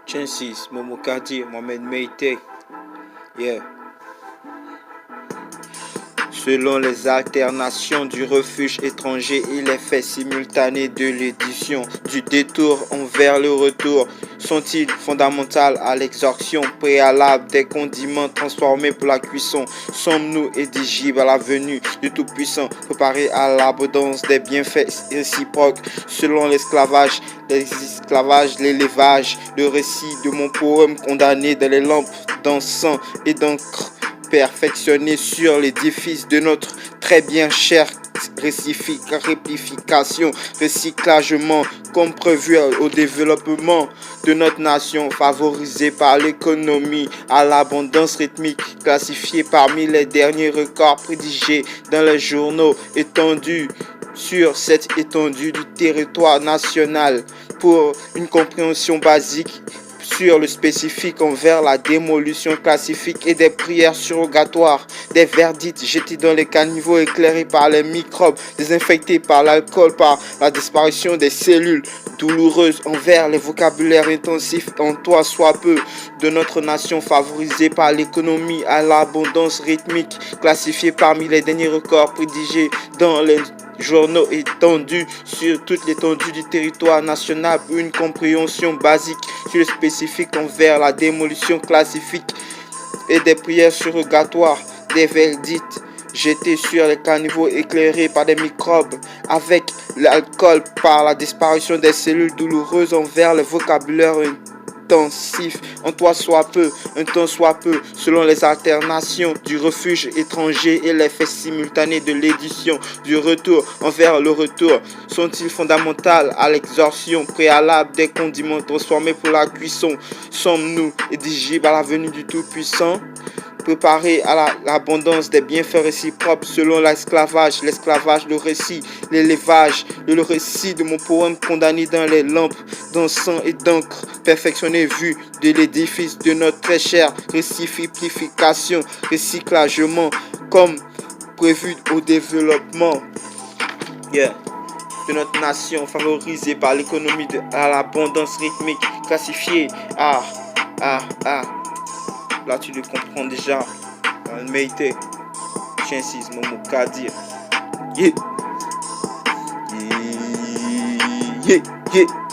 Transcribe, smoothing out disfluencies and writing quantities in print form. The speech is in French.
Chances, Momo Kadir, Mohamed Meite. Yeah. Selon les alternations du refuge étranger et l'effet simultané de l'édition du détour envers le retour, sont-ils fondamentaux à l'exorction préalable des condiments transformés pour la cuisson? Sommes-nous éligibles à la venue du Tout-Puissant, préparés à l'abondance des bienfaits réciproques? Selon l'esclavage, l'élevage, le récit de mon poème condamné dans les lampes d'encens et d'encre, perfectionné sur l'édifice de notre très bien cher réplication, recyclagement, comme prévu au développement de notre nation, favorisé par l'économie à l'abondance rythmique, classifiée parmi les derniers records prédigés dans les journaux, étendus sur cette étendue du territoire national pour une compréhension basique sur le spécifique envers la démolition classifique et des prières surrogatoires, des verdicts jetés dans les caniveaux éclairés par les microbes, désinfectés par l'alcool, par la disparition des cellules douloureuses envers les vocabulaires intensifs en toi soit peu de notre nation favorisée par l'économie à l'abondance rythmique, classifiée parmi les derniers records prédigés dans les journaux étendus sur toute l'étendue du territoire national pour une compréhension basique sur le spécifique envers la démolition classifique et des prières surrogatoires, des verdicts jetés sur les caniveaux éclairés par des microbes avec l'alcool, par la disparition des cellules douloureuses envers le vocabulaire intensif, en toi soit peu, un temps soit peu, selon les alternations du refuge étranger et l'effet simultané de l'édition du retour envers le retour, sont-ils fondamentaux à l'exorction préalable des condiments transformés pour la cuisson? Sommes-nous éligibles à la venue du Tout-Puissant, préparés à l'abondance des bienfaits réciproques selon l'esclavage, le récit, l'élevage, le récit de mon poème condamné dans les lampes d'encens et d'encre, perfectionné vu de l'édifice de notre très chère réciprocation, recyclagement, comme prévu au développement de notre nation, favorisée par l'économie à l'abondance rythmique, classifiée Là, tu le comprends déjà. Meite, Chances, Momo Kadir. Yeah. Yeah. Yeah.